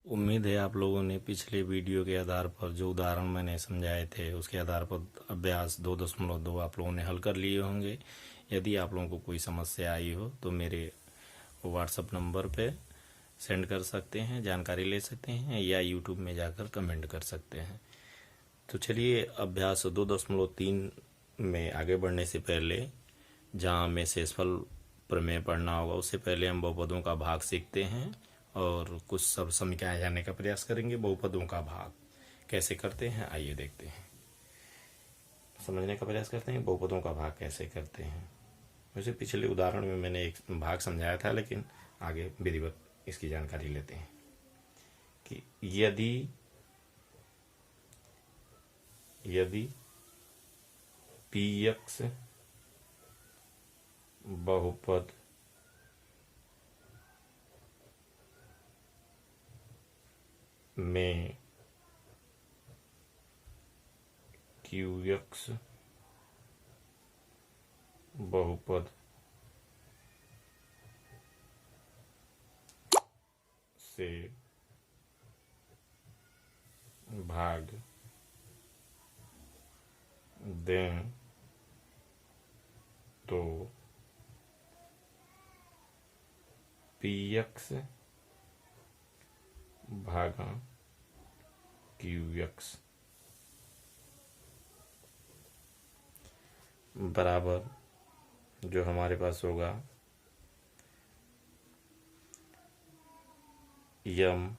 उम्मीद है आप लोगों ने पिछले वीडियो के आधार पर जो उदाहरण मैंने समझाए थे उसके आधार पर अभ्यास 2.2 आप लोगों ने हल कर लिए होंगे। यदि आप लोगों को कोई समस्या आई हो तो मेरे व्हाट्सएप नंबर पे सेंड कर सकते हैं, जानकारी ले सकते हैं या यूट्यूब में जाकर कमेंट कर सकते हैं। तो चलिए अभ्यास 2.3 में आगे बढ़ने से पहले, जहाँ हमें शेषफल प्रमेय पढ़ना होगा, उससे पहले हम बहुपदों का भाग सीखते हैं और कुछ सब समीकरण जानने का प्रयास करेंगे। बहुपदों का भाग कैसे करते हैं आइए देखते हैं, समझने का प्रयास करते हैं बहुपदों का भाग कैसे करते हैं। वैसे पिछले उदाहरण में मैंने एक भाग समझाया था, लेकिन आगे विधिवत इसकी जानकारी लेते हैं कि यदि px बहुपद में qx बहुपद से भाग दें तो px भागा qx बराबर जो हमारे पास होगा यम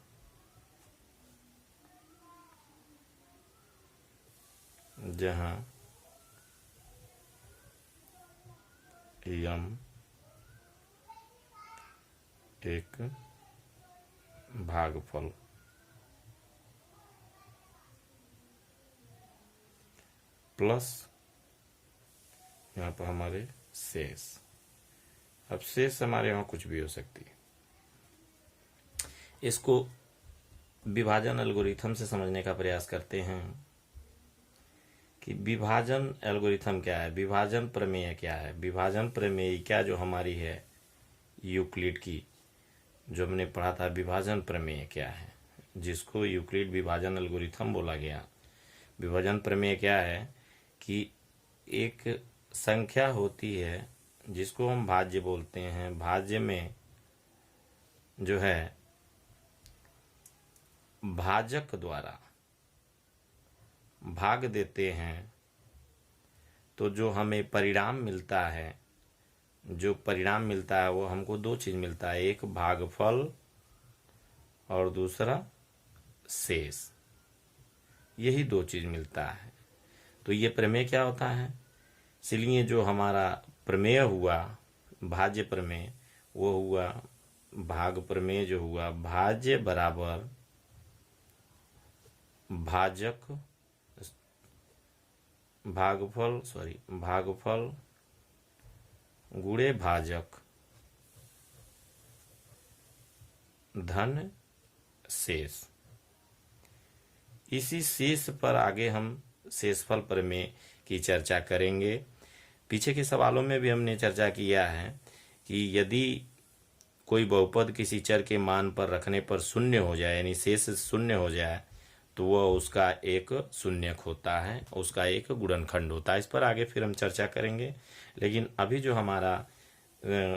जहाँ यम एक भागफल प्लस यहाँ पर हमारे शेष। अब शेष हमारे यहाँ कुछ भी हो सकती है। इसको विभाजन एल्गोरिथम से समझने का प्रयास करते हैं कि विभाजन एल्गोरिथम क्या है, विभाजन प्रमेय क्या है। विभाजन प्रमेय क्या जो हमारी है यूक्लिड की, जो हमने पढ़ा था, विभाजन प्रमेय क्या है, जिसको यूक्लिड विभाजन एल्गोरिथम बोला गया। विभाजन प्रमेय क्या है कि एक संख्या होती है जिसको हम भाज्य बोलते हैं। भाज्य में जो है भाजक द्वारा भाग देते हैं तो जो हमें परिणाम मिलता है, जो परिणाम मिलता है वो हमको दो चीज मिलता है, एक भागफल और दूसरा शेष। यही दो चीज मिलता है। तो ये प्रमेय क्या होता है, इसलिए जो हमारा प्रमेय हुआ भाज्य प्रमेय वो हुआ भाग प्रमेय, जो हुआ भाज्य बराबर भाजक भागफल गुणे भाजक धन शेष। इसी शेष पर आगे हम शेषफल प्रमेय की चर्चा करेंगे। पीछे के सवालों में भी हमने चर्चा किया है कि यदि कोई बहुपद किसी चर के मान पर रखने पर शून्य हो जाए, यानी शेष शून्य हो जाए, तो वह उसका एक शून्यक होता है, उसका एक गुणनखंड होता है। इस पर आगे फिर हम चर्चा करेंगे। लेकिन अभी जो हमारा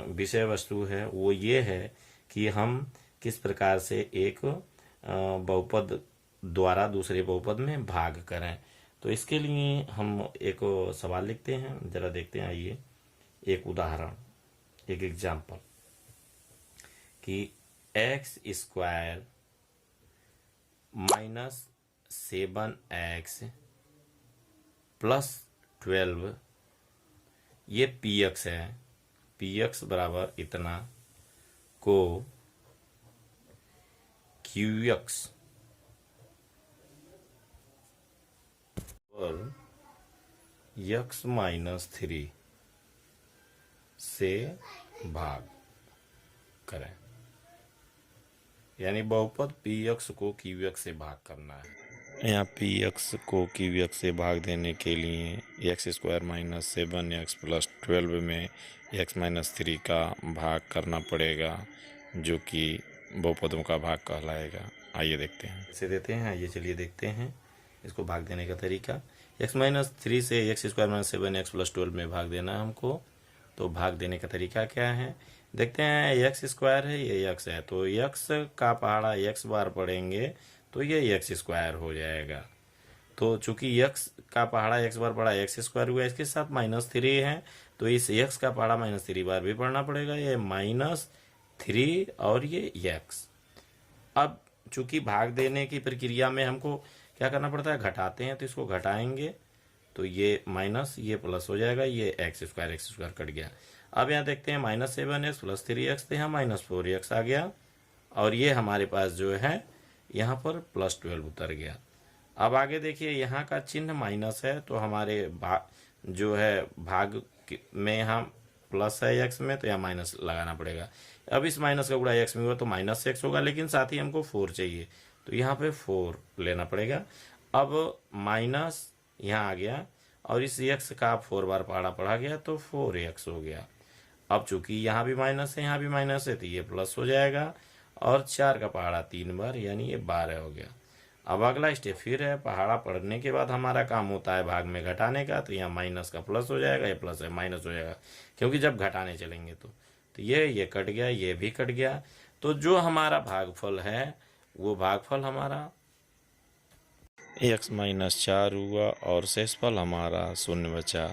विषय वस्तु है वो ये है कि हम किस प्रकार से एक बहुपद द्वारा दूसरे बहुपद में भाग करें। तो इसके लिए हम एक सवाल लिखते हैं, जरा देखते हैं। आइए एक उदाहरण, एक एग्जाम्पल कि x² -7x + 12 ये px है, px बराबर इतना को qx पर x-3 से भाग करें, यानी बहुपद px को qx से भाग करना है। यहाँ px को qx से भाग देने के लिए x² -7x + 12 में x-3 का भाग करना पड़ेगा, जो कि बहुपदों का भाग कहलाएगा। आइए देखते हैं कैसे देते हैं। आइए चलिए देखते हैं इसको भाग देने का तरीका। x-3 से x² - 7x + 12 में भाग देना है हमको। तो भाग देने का तरीका क्या है देखते हैं। x² है, ये x है, तो x का पहाड़ा x बार पढ़ेंगे तो ये x² हो जाएगा। तो चूंकि x का पहाड़ा x बार पड़ा x² हुआ, इसके साथ -3 है, तो इस x का पहाड़ा -3 बार भी पढ़ना पड़ेगा। ये -3 और ये x। अब चूंकि भाग देने की प्रक्रिया में हमको क्या करना पड़ता है, घटाते हैं, तो इसको घटाएंगे तो ये माइनस ये प्लस हो जाएगा, ये x² कट गया। अब यहाँ देखते हैं -7x + 3x, तो यहाँ -4x आ गया और ये हमारे पास जो है यहाँ पर +12 उतर गया। अब आगे देखिए यहाँ का चिन्ह माइनस है, तो हमारे जो है भाग में यहाँ प्लस है x में, तो यहाँ माइनस लगाना पड़ेगा। अब इस माइनस का गुणा x में हुआ तो -x होगा, लेकिन साथ ही हमको 4 चाहिए, तो यहाँ पे 4 लेना पड़ेगा। अब माइनस यहाँ आ गया और इस x का 4 बार पहाड़ा पढ़ा गया तो 4x हो गया। अब चूंकि यहाँ भी माइनस है, यहाँ भी माइनस है, तो ये प्लस हो जाएगा और 4 का पहाड़ा 3 बार, यानी ये 12 हो गया। अब अगला स्टेप फिर है, पहाड़ा पढ़ने के बाद हमारा काम होता है भाग में घटाने का, तो यहाँ माइनस का प्लस हो जाएगा, ये प्लस है माइनस हो जाएगा, क्योंकि जब घटाने चलेंगे तो ये कट गया, ये भी कट गया। तो जो हमारा भागफल है वो भागफल हमारा x - 4 हुआ और शेषफल हमारा 0 बचा।